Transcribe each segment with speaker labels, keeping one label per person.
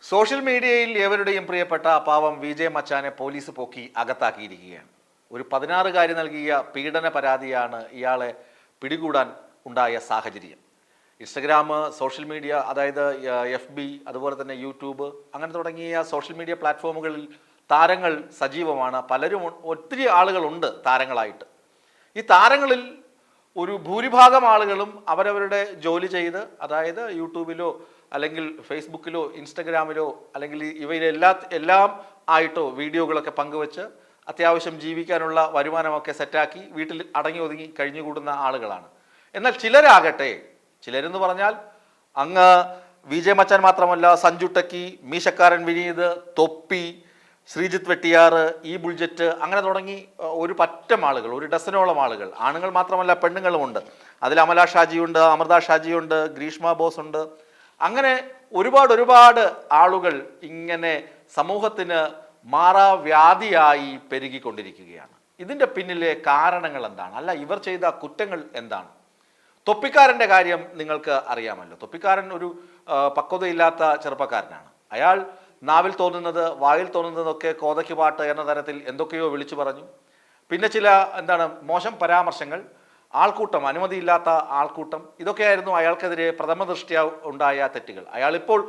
Speaker 1: Social മീഡിയയിൽ ഏവരുടെയും പ്രിയപ്പെട്ട പാവം വിജയ് മച്ചാനെ പോലീസ് പോക്കി അകത്താക്കിയിരിക്കുകയാണ്. ഒരു 16-കാരി നൽകിയ പീഡന പരാതിയാണ് ഇയാളെ പിടികൂടാൻ ഉണ്ടായ സാഹചര്യം. ഇൻസ്റ്റഗ്രാം, സോഷ്യൽ മീഡിയ, അതായത് FB, അതുപോലെ തന്നെ യൂട്യൂബ്, അങ്ങനെ തുടങ്ങിയ സോഷ്യൽ മീഡിയ പ്ലാറ്റ്ഫോമുകളിൽ താരങ്ങൾ സജീവമാണ്. പലരും, ഒത്തിരി ആളുകളുണ്ട് താരങ്ങളായിട്ട്. ഈ താരങ്ങളിൽ ഒരു ഭൂരിഭാഗം ആളുകളും അവരവരുടെ ജോലി ചെയ്ത്, അതായത് യൂട്യൂബിലോ അല്ലെങ്കിൽ ഫേസ്ബുക്കിലോ ഇൻസ്റ്റഗ്രാമിലോ അല്ലെങ്കിൽ എല്ലാം ആയിട്ടോ വീഡിയോകളൊക്കെ പങ്കുവെച്ച് അത്യാവശ്യം ജീവിക്കാനുള്ള വരുമാനമൊക്കെ സെറ്റാക്കി വീട്ടിൽ അടങ്ങി ഒതുങ്ങി കഴിഞ്ഞുകൂടുന്ന ആളുകളാണ്. എന്നാൽ ചിലരെന്ന് പറഞ്ഞാൽ അങ്ങ് വിജയ് മച്ചാൻ മാത്രമല്ല, സഞ്ജു ടെക്കി, മീശക്കാരൻ വിനീത്, തൊപ്പി, ശ്രീജിത്ത് വെട്ടിയാർ, ഈ ബുൾജറ്റ്, അങ്ങനെ തുടങ്ങി ഒരു പറ്റം ആളുകൾ, ഒരു ഡസനോളം ആളുകൾ, ആണുങ്ങൾ മാത്രമല്ല പെണ്ണുങ്ങളുമുണ്ട്. അതിൽ അമല ഷാജിയുണ്ട്, അമൃത ഷാജിയുണ്ട്, ഗ്രീഷ്മ ബോസ് ഉണ്ട്. അങ്ങനെ ഒരുപാട് ആളുകൾ ഇങ്ങനെ സമൂഹത്തിന് മാറാവ്യാധിയായി പെരുകിക്കൊണ്ടിരിക്കുകയാണ്. ഇതിൻ്റെ പിന്നിലെ കാരണങ്ങൾ എന്താണ്? അല്ല, ഇവർ ചെയ്ത കുറ്റങ്ങൾ എന്താണ്? തൊപ്പിക്കാരൻ്റെ കാര്യം നിങ്ങൾക്ക് അറിയാമല്ലോ. തൊപ്പിക്കാരൻ ഒരു പക്വതയില്ലാത്ത ചെറുപ്പക്കാരനാണ്. അയാൾ നാവിൽ തോന്നുന്നത്, വായിൽ തോന്നുന്നതൊക്കെ കോതയ്ക്ക് പാട്ട് എന്ന തരത്തിൽ എന്തൊക്കെയോ വിളിച്ചു പറഞ്ഞു. പിന്നെ ചില മോശം പരാമർശങ്ങൾ, ആൾക്കൂട്ടം, അനുമതിയില്ലാത്ത ആൾക്കൂട്ടം, ഇതൊക്കെയായിരുന്നു അയാൾക്കെതിരെ പ്രഥമ ദൃഷ്ട്യാ ഉണ്ടായ തെറ്റുകൾ. അയാളിപ്പോൾ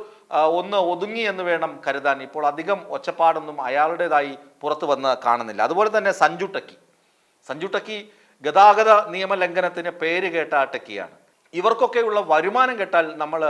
Speaker 1: ഒന്ന് ഒതുങ്ങി എന്ന് വേണം കരുതാൻ. ഇപ്പോൾ അധികം ഒച്ചപ്പാടൊന്നും അയാളുടേതായി പുറത്തു വന്ന് കാണുന്നില്ല. അതുപോലെ തന്നെ സഞ്ജു ടെക്കി ഗതാഗത നിയമലംഘനത്തിന് പേര് കേട്ട ടെക്കിയാണ്. ഇവർക്കൊക്കെയുള്ള വരുമാനം കേട്ടാൽ നമ്മൾ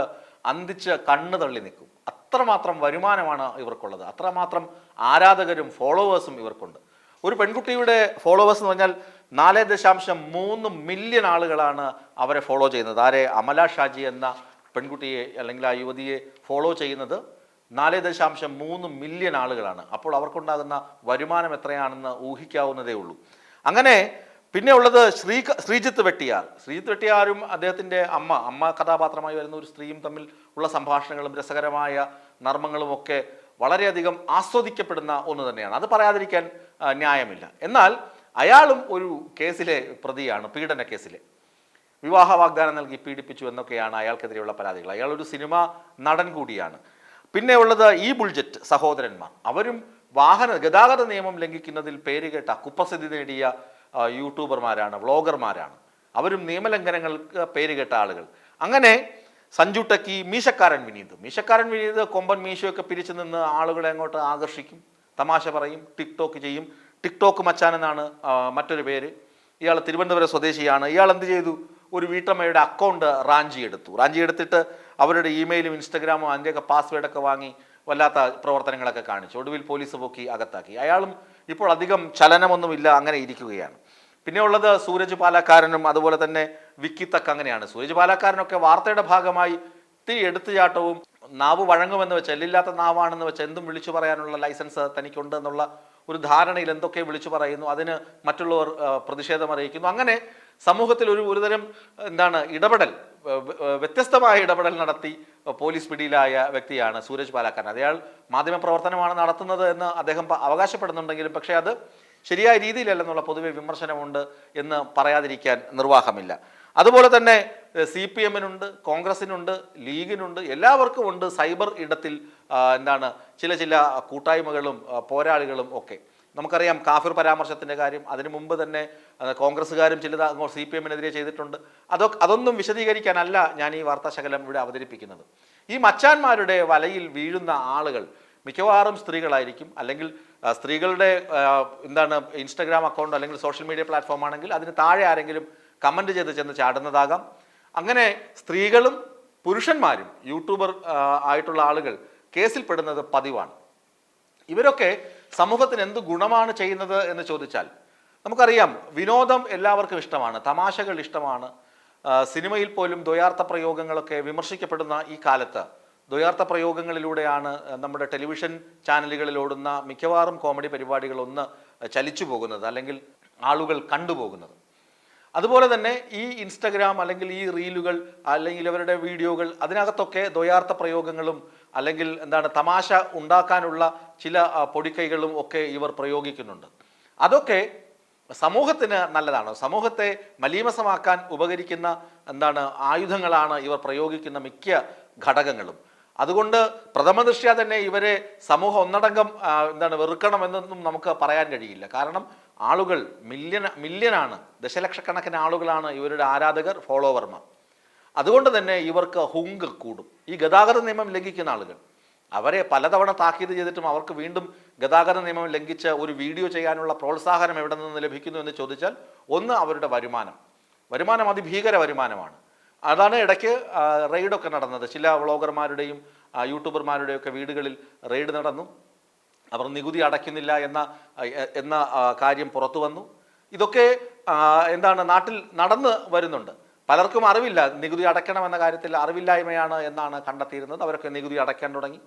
Speaker 1: അന്തിച്ച് കണ്ണു തള്ളി നിൽക്കും. അത്രമാത്രം വരുമാനമാണ് ഇവർക്കുള്ളത്. അത്രമാത്രം ആരാധകരും ഫോളോവേഴ്സും ഇവർക്കുണ്ട്. ഒരു പെൺകുട്ടിയുടെ ഫോളോവേഴ്സ് എന്ന് പറഞ്ഞാൽ 4.3 മില്യൺ ആളുകളാണ് അവരെ ഫോളോ ചെയ്യുന്നത്. അമല ഷാജി എന്ന പെൺകുട്ടിയെ അല്ലെങ്കിൽ ആ യുവതിയെ ഫോളോ ചെയ്യുന്നത് 4.3 മില്യൺ ആളുകളാണ്. അപ്പോൾ അവർക്കുണ്ടാകുന്ന വരുമാനം എത്രയാണെന്ന് ഊഹിക്കാവുന്നതേ ഉള്ളൂ. അങ്ങനെ പിന്നെ ഉള്ളത് ശ്രീജിത്ത് വെട്ടിയാരും അദ്ദേഹത്തിൻ്റെ അമ്മ കഥാപാത്രമായി വരുന്ന ഒരു സ്ത്രീയും തമ്മിൽ ഉള്ള സംഭാഷണങ്ങളും രസകരമായ നർമ്മങ്ങളും ഒക്കെ വളരെയധികം ആസ്വദിക്കപ്പെടുന്ന ഒന്ന് തന്നെയാണ്. അത് പറയാതിരിക്കാൻ ന്യായമില്ല. എന്നാൽ അയാളും ഒരു കേസിലെ പ്രതിയാണ്, പീഡന കേസിലെ. വിവാഹ വാഗ്ദാനം നൽകി പീഡിപ്പിച്ചു എന്നൊക്കെയാണ് അയാൾക്കെതിരെയുള്ള പരാതികൾ. അയാൾ ഒരു സിനിമാ നടൻ കൂടിയാണ്. പിന്നെ ഉള്ളത് ഈ ബുൾജറ്റ് സഹോദരന്മാർ. അവരും ഗതാഗത നിയമം ലംഘിക്കുന്നതിൽ പേരുകേട്ട കുപ്രസിദ്ധി നേടിയ യൂട്യൂബർമാരാണ്, വ്ളോഗർമാരാണ്. അവരും നിയമലംഘനങ്ങൾക്ക് പേരുകേട്ട ആളുകൾ. അങ്ങനെ സഞ്ജു ടെക്കി, മീശക്കാരൻ വിനീത് കൊമ്പൻ മീശയൊക്കെ പിരിച്ചു നിന്ന് ആളുകളെ അങ്ങോട്ട് ആകർഷിക്കും, തമാശ പറയും, ടിക്ടോക്ക് ചെയ്യും. ടിക്ടോക്ക് മച്ചാൻ എന്നാണ് മറ്റൊരു പേര്. ഇയാൾ തിരുവനന്തപുരം സ്വദേശിയാണ്. ഇയാൾ എന്ത് ചെയ്തു? ഒരു വീട്ടമ്മയുടെ അക്കൗണ്ട് റാഞ്ചി എടുത്തിട്ട് അവരുടെ ഇമെയിലും ഇൻസ്റ്റഗ്രാമും അതിൻ്റെയൊക്കെ പാസ്വേഡൊക്കെ വാങ്ങി വല്ലാത്ത പ്രവർത്തനങ്ങളൊക്കെ കാണിച്ചു. ഒടുവിൽ പോലീസ് പൊക്കി അകത്താക്കി. അയാളും ഇപ്പോൾ അധികം ചലനമൊന്നുമില്ല, അങ്ങനെ ഇരിക്കുകയാണ്. പിന്നെ ഉള്ളത് സൂരജ് പാലക്കാരനും അതുപോലെ തന്നെ വിക്കിത്തക്ക്. അങ്ങനെയാണ് സൂരജ് പാലക്കാരനൊക്കെ വാർത്തയുടെ ഭാഗമായി ഇത്തിരി എടുത്തുചാട്ടവും, നാവ് വഴങ്ങുമെന്ന് വെച്ച്, എല്ലില്ലാത്ത നാവാണെന്ന് വെച്ച് എന്തും വിളിച്ചു പറയാനുള്ള ലൈസൻസ് തനിക്കുണ്ട് എന്നുള്ള ഒരു ധാരണയിൽ എന്തൊക്കെ വിളിച്ചു പറയുന്നു, അതിന് മറ്റുള്ളവർ പ്രതിഷേധം അറിയിക്കുന്നു. അങ്ങനെ സമൂഹത്തിൽ ഒരുതരം ഇടപെടൽ, വ്യത്യസ്തമായ ഇടപെടൽ നടത്തി പോലീസ് പിടിയിലായ വ്യക്തിയാണ് സൂരജ് പാലക്കാരൻ. അയാൾ മാധ്യമപ്രവർത്തനമാണ് നടത്തുന്നത് എന്ന് അദ്ദേഹം അവകാശപ്പെടുന്നുണ്ടെങ്കിലും പക്ഷേ അത് ശരിയായ രീതിയിലല്ലെന്നുള്ള പൊതുവെ വിമർശനമുണ്ട് എന്ന് പറയാതിരിക്കാൻ നിർവാഹമില്ല. അതുപോലെ തന്നെ CPM-നുണ്ട്, കോൺഗ്രസിനുണ്ട്, ലീഗിനുണ്ട്, എല്ലാവർക്കും ഉണ്ട് സൈബർ ഇടത്തിൽ ചില കൂട്ടായ്മകളും പോരാളികളും ഒക്കെ. നമുക്കറിയാം കാഫിർ പരാമർശത്തിൻ്റെ കാര്യം. അതിനു മുമ്പ് തന്നെ കോൺഗ്രസ്സുകാരും ചിലത് CPM-നെതിരെ ചെയ്തിട്ടുണ്ട്. അതൊന്നും വിശദീകരിക്കാനല്ല ഞാൻ ഈ വാർത്താശകലം ഇവിടെ അവതരിപ്പിക്കുന്നത്. ഈ മച്ചാന്മാരുടെ വലയിൽ വീഴുന്ന ആളുകൾ മിക്കവാറും സ്ത്രീകളായിരിക്കും. അല്ലെങ്കിൽ സ്ത്രീകളുടെ ഇൻസ്റ്റഗ്രാം അക്കൗണ്ട് അല്ലെങ്കിൽ സോഷ്യൽ മീഡിയ പ്ലാറ്റ്ഫോം ആണെങ്കിൽ അതിന് താഴെ ആരെങ്കിലും കമൻറ്റ് ചെയ്ത് ചെന്ന് ചാടുന്നതാകാം. അങ്ങനെ സ്ത്രീകളും പുരുഷന്മാരും യൂട്യൂബർ ആയിട്ടുള്ള ആളുകൾ കേസിൽപ്പെടുന്നത് പതിവാണ്. ഇവരൊക്കെ സമൂഹത്തിന് എന്ത് ഗുണമാണ് ചെയ്യുന്നത് എന്ന് ചോദിച്ചാൽ നമുക്കറിയാം. വിനോദം എല്ലാവർക്കും ഇഷ്ടമാണ്, തമാശകൾ ഇഷ്ടമാണ്. സിനിമയിൽ പോലും ദ്വയാർത്ഥ പ്രയോഗങ്ങളൊക്കെ വിമർശിക്കപ്പെടുന്ന ഈ കാലത്ത് ദ്വയാർത്ഥ പ്രയോഗങ്ങളിലൂടെയാണ് നമ്മുടെ ടെലിവിഷൻ ചാനലുകളിൽ ഓടുന്ന മിക്കവാറും കോമഡി പരിപാടികൾ ഒന്ന് ചലിച്ചു പോകുന്നത്, അല്ലെങ്കിൽ ആളുകൾ കണ്ടുപോകുന്നത്. അതുപോലെ തന്നെ ഈ ഇൻസ്റ്റഗ്രാം അല്ലെങ്കിൽ ഈ റീലുകൾ അല്ലെങ്കിൽ ഇവരുടെ വീഡിയോകൾ, അതിനകത്തൊക്കെ ദ്വയാർത്ഥ പ്രയോഗങ്ങളും അല്ലെങ്കിൽ തമാശ ഉണ്ടാക്കാനുള്ള ചില പൊടിക്കൈകളും ഒക്കെ ഇവർ പ്രയോഗിക്കുന്നുണ്ട്. അതൊക്കെ സമൂഹത്തിന് നല്ലതാണ്. സമൂഹത്തെ മലീമസമാക്കാൻ ഉപകരിക്കുന്ന ആയുധങ്ങളാണ് ഇവർ പ്രയോഗിക്കുന്ന മിക്ക ഘടകങ്ങളും. അതുകൊണ്ട് പ്രഥമ ദൃഷ്ട്യാ തന്നെ ഇവരെ സമൂഹം ഒന്നടങ്കം വെറുക്കണമെന്നൊന്നും നമുക്ക് പറയാൻ കഴിയില്ല. കാരണം ആളുകൾ മില്യനാണ്, ദശലക്ഷക്കണക്കിന് ആളുകളാണ് ഇവരുടെ ആരാധകർ, ഫോളോവർമാർ. അതുകൊണ്ട് തന്നെ ഇവർക്ക് ഹുങ്ക് കൂടും. ഈ ഗതാഗത നിയമം ലംഘിക്കുന്ന ആളുകൾ, അവരെ പലതവണ താക്കീത് ചെയ്തിട്ടും അവർക്ക് വീണ്ടും ഗതാഗത നിയമം ലംഘിച്ച് ഒരു വീഡിയോ ചെയ്യാനുള്ള പ്രോത്സാഹനം എവിടെ നിന്ന് ലഭിക്കുന്നു എന്ന് ചോദിച്ചാൽ, ഒന്ന് അവരുടെ വരുമാനം അതിഭീകര വരുമാനമാണ്. അതാണ് ഇടയ്ക്ക് റെയ്ഡൊക്കെ നടന്നത്. ചില വ്ളോഗർമാരുടെയും യൂട്യൂബർമാരുടെയൊക്കെ വീടുകളിൽ റെയ്ഡ് നടന്നു. അവർ നികുതി അടയ്ക്കുന്നില്ല എന്ന കാര്യം പുറത്തു വന്നു. ഇതൊക്കെ നാട്ടിൽ നടന്ന് വരുന്നുണ്ട്. പലർക്കും അറിവില്ല, നികുതി അടയ്ക്കണമെന്ന കാര്യത്തിൽ അറിവില്ലായ്മയാണ് എന്നാണ് കണ്ടെത്തിയിരുന്നത്. അവരൊക്കെ നികുതി അടയ്ക്കാൻ തുടങ്ങി.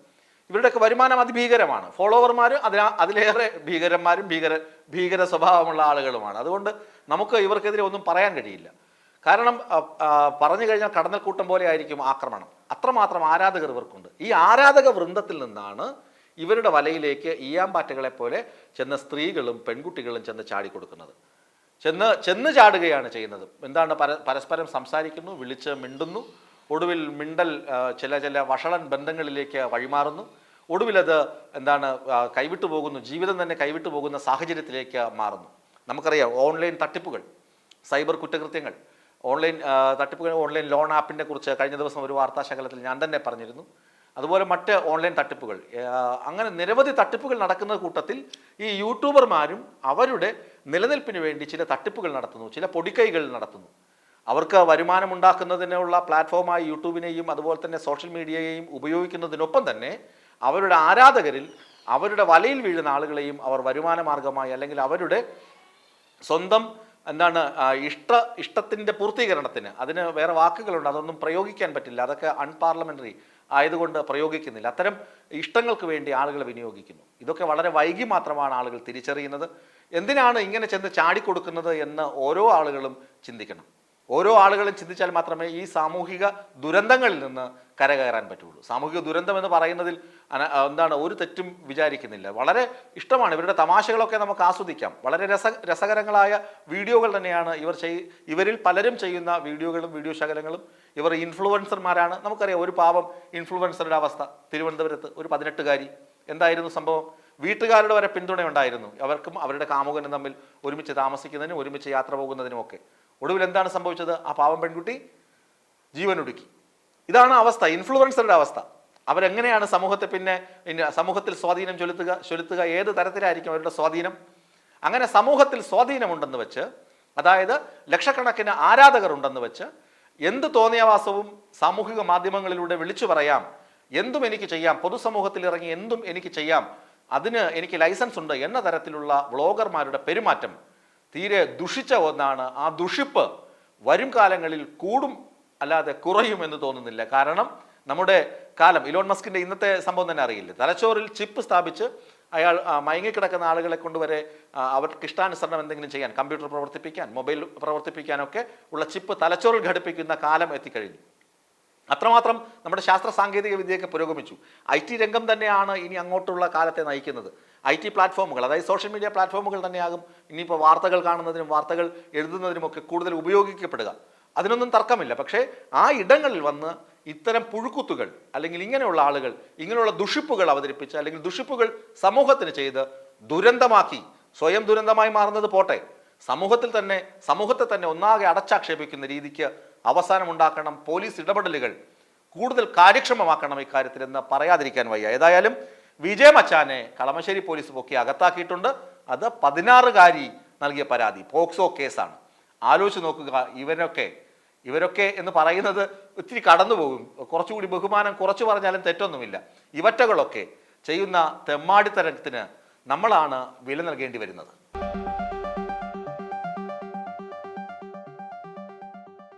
Speaker 1: ഇവരുടെയൊക്കെ വരുമാനം അതിഭീകരമാണ്. ഫോളോവർമാർ അതിലേറെ ഭീകരന്മാരും ഭീകര സ്വഭാവമുള്ള ആളുകളുമാണ്. അതുകൊണ്ട് നമുക്ക് ഇവർക്കെതിരെ ഒന്നും പറയാൻ കഴിയില്ല. കാരണം പറഞ്ഞു കഴിഞ്ഞാൽ കടന്നൽക്കൂട്ടം പോലെ ആയിരിക്കും ആക്രമണം. അത്രമാത്രം ആരാധകർ ഇവർക്കുണ്ട്. ഈ ആരാധക വൃന്ദത്തിൽ നിന്നാണ് ഇവരുടെ വലയിലേക്ക് ഈയാമ്പാറ്റകളെ പോലെ ചെന്ന സ്ത്രീകളും പെൺകുട്ടികളും ചെന്ന് ചാടിക്കൊടുക്കുന്നത്. ചെന്ന് ചാടുകയാണ് ചെയ്യുന്നത്. പരസ്പരം സംസാരിക്കുന്നു, വിളിച്ച് മിണ്ടുന്നു. ഒടുവിൽ മിണ്ടൽ ചില വഷളൻ ബന്ധങ്ങളിലേക്ക് വഴിമാറുന്നു. ഒടുവിലത് കൈവിട്ടു പോകുന്നു, ജീവിതം തന്നെ കൈവിട്ടു പോകുന്ന സാഹചര്യത്തിലേക്ക് മാറുന്നു. നമുക്കറിയാം, ഓൺലൈൻ തട്ടിപ്പുകൾ, സൈബർ കുറ്റകൃത്യങ്ങൾ, ഓൺലൈൻ തട്ടിപ്പുകൾ, ഓൺലൈൻ ലോൺ ആപ്പിനെ കുറിച്ച് കഴിഞ്ഞ ദിവസം ഒരു വാർത്താശകലത്തിൽ ഞാൻ തന്നെ പറഞ്ഞിരുന്നു. അതുപോലെ മറ്റ് ഓൺലൈൻ തട്ടിപ്പുകൾ, അങ്ങനെ നിരവധി തട്ടിപ്പുകൾ നടക്കുന്ന കൂട്ടത്തിൽ ഈ യൂട്യൂബർമാരും അവരുടെ നിലനിൽപ്പിന് വേണ്ടി ചില തട്ടിപ്പുകൾ നടത്തുന്നു, ചില പൊടിക്കൈകൾ നടത്തുന്നു. അവർക്ക് വരുമാനമുണ്ടാക്കുന്നതിനുള്ള പ്ലാറ്റ്ഫോമായി യൂട്യൂബിനെയും അതുപോലെ തന്നെ സോഷ്യൽ മീഡിയയെയും ഉപയോഗിക്കുന്നതിനൊപ്പം തന്നെ അവരുടെ ആരാധകരിൽ, അവരുടെ വലയിൽ വീഴുന്ന ആളുകളെയും അവർ വരുമാന മാർഗമായി, അല്ലെങ്കിൽ അവരുടെ സ്വന്തം ഇഷ്ടത്തിൻ്റെ പൂർത്തീകരണത്തിന്, അതിന് വേറെ വാക്കുകളുണ്ട്, അതൊന്നും പ്രയോഗിക്കാൻ പറ്റില്ല, അതൊക്കെ അൺപാർലമെൻ്ററി ആയതുകൊണ്ട് പ്രയോഗിക്കുന്നില്ല. അത്തരം ഇഷ്ടങ്ങൾക്ക് വേണ്ടി ആളുകളെ വിനിയോഗിക്കുന്നു. ഇതൊക്കെ വളരെ വൈകി മാത്രമാണ് ആളുകൾ തിരിച്ചറിയുന്നത്. എന്തിനാണ് ഇങ്ങനെ ചെന്ന് ചാടിക്കൊടുക്കുന്നത് എന്ന് ഓരോ ആളുകളും ചിന്തിക്കണം. ഓരോ ആളുകളും ചിന്തിച്ചാൽ മാത്രമേ ഈ സാമൂഹിക ദുരന്തങ്ങളിൽ നിന്ന് കരകയറാൻ പറ്റുള്ളൂ. സാമൂഹിക ദുരന്തം എന്ന് പറയുന്നതിൽ ഒരു തെറ്റും വിചാരിക്കുന്നില്ല. വളരെ ഇഷ്ടമാണ്. ഇവരുടെ തമാശകളൊക്കെ നമുക്ക് ആസ്വദിക്കാം. വളരെ രസകരങ്ങളായ വീഡിയോകൾ തന്നെയാണ് ഇവരിൽ പലരും ചെയ്യുന്ന വീഡിയോകളും വീഡിയോ ശകലങ്ങളും. ഇവർ ഇൻഫ്ലുവൻസർമാരാണ്. നമുക്കറിയാം, ഒരു പാവം ഇൻഫ്ലുവൻസറുടെ അവസ്ഥ. തിരുവനന്തപുരത്ത് ഒരു 18-കാരി, എന്തായിരുന്നു സംഭവം? വീട്ടുകാരുടെ വരെ പിന്തുണയുണ്ടായിരുന്നു. അവർക്കും അവരുടെ കാമുകനും തമ്മിൽ ഒരുമിച്ച് താമസിക്കുന്നതിനും ഒരുമിച്ച് യാത്ര പോകുന്നതിനും ഒക്കെ. ഒടുവിൽ എന്താണ് സംഭവിച്ചത്? ആ പാവം പെൺകുട്ടി ജീവനൊടുക്കി. ഇതാണ് അവസ്ഥ, ഇൻഫ്ലുവൻസറുടെ അവസ്ഥ. അവരെങ്ങനെയാണ് സമൂഹത്തിൽ സ്വാധീനം ചെലുത്തുക? ഏത് തരത്തിലായിരിക്കും അവരുടെ സ്വാധീനം? അങ്ങനെ സമൂഹത്തിൽ സ്വാധീനമുണ്ടെന്ന് വെച്ച്, അതായത് ലക്ഷക്കണക്കിന് ആരാധകർ ഉണ്ടെന്ന് വെച്ച്, എന്ത് തോന്നിയവാസവും സാമൂഹിക മാധ്യമങ്ങളിലൂടെ വിളിച്ചു പറയാം, എന്തും എനിക്ക് ചെയ്യാം, പൊതുസമൂഹത്തിൽ ഇറങ്ങി എന്തും എനിക്ക് ചെയ്യാം, അതിന് എനിക്ക് ലൈസൻസ് ഉണ്ട് എന്ന തരത്തിലുള്ള വ്ളോഗർമാരുടെ പെരുമാറ്റം തീരെ ദുഷിച്ച ഒന്നാണ്. ആ ദുഷിപ്പ് വരും കാലങ്ങളിൽ കൂടും അല്ലാതെ കുറയുമെന്ന് തോന്നുന്നില്ല. കാരണം നമ്മുടെ കാലം, ഇലോൺ മസ്കിന്റെ ഇന്നത്തെ സംഭവം തന്നെ അറിയില്ല. തലച്ചോറിൽ ചിപ്പ് സ്ഥാപിച്ച് അയാൾ മയങ്ങിക്കിടക്കുന്ന ആളുകളെ കൊണ്ടുവരെ അവർക്ക് ഇഷ്ടാനുസരണം എന്തെങ്കിലും ചെയ്യാൻ, കമ്പ്യൂട്ടർ പ്രവർത്തിപ്പിക്കാൻ, മൊബൈൽ പ്രവർത്തിപ്പിക്കാനൊക്കെ ഉള്ള ചിപ്പ് തലച്ചോറിൽ ഘടിപ്പിക്കുന്ന കാലം എത്തിക്കഴിഞ്ഞു. അത്രമാത്രം നമ്മുടെ ശാസ്ത്ര സാങ്കേതിക വിദ്യയൊക്കെ പുരോഗമിച്ചു. IT രംഗം തന്നെയാണ് ഇനി അങ്ങോട്ടുള്ള കാലത്തെ നയിക്കുന്നത്. IT പ്ലാറ്റ്ഫോമുകൾ, അതായത് സോഷ്യൽ മീഡിയ പ്ലാറ്റ്ഫോമുകൾ തന്നെയാകും ഇനിയിപ്പോൾ വാർത്തകൾ കാണുന്നതിനും വാർത്തകൾ എഴുതുന്നതിനുമൊക്കെ കൂടുതൽ ഉപയോഗിക്കപ്പെടുക. അതിനൊന്നും തർക്കമില്ല. പക്ഷേ ആ ഇടങ്ങളിൽ വന്ന് ഇത്തരം പുഴുക്കുത്തുകൾ, അല്ലെങ്കിൽ ഇങ്ങനെയുള്ള ആളുകൾ ഇങ്ങനെയുള്ള ദുഷിപ്പുകൾ അവതരിപ്പിച്ച്, അല്ലെങ്കിൽ ദുഷിപ്പുകൾ സമൂഹത്തിന് ചെയ്ത് ദുരന്തമാക്കി, സ്വയം ദുരന്തമായി മാറുന്നത് പോട്ടെ, സമൂഹത്തെ തന്നെ ഒന്നാകെ അടച്ചാക്ഷേപിക്കുന്ന രീതിക്ക് അവസാനമുണ്ടാക്കണം. പോലീസ് ഇടപെടലുകൾ കൂടുതൽ കാര്യക്ഷമമാക്കണം ഇക്കാര്യത്തിലെന്ന് പറയാതിരിക്കാൻ വയ്യ. ഏതായാലും വിജയ മച്ചാനെ കളമശ്ശേരി പോലീസ് പൊക്കി അകത്താക്കിയിട്ടുണ്ട്. അത് 16-കാരി നൽകിയ പരാതി, പോക്സോ കേസാണ്. ആലോചിച്ച് നോക്കുക. ഇവരൊക്കെ എന്ന് പറയുന്നത് ഒത്തിരി കടന്നുപോകും. കുറച്ചുകൂടി ബഹുമാനം കുറച്ച് പറഞ്ഞാലും തെറ്റൊന്നുമില്ല. ഇവറ്റകളൊക്കെ ചെയ്യുന്ന തെമ്മാടിത്തരത്തിന് നമ്മളാണ് വില നൽകേണ്ടി വരുന്നത്.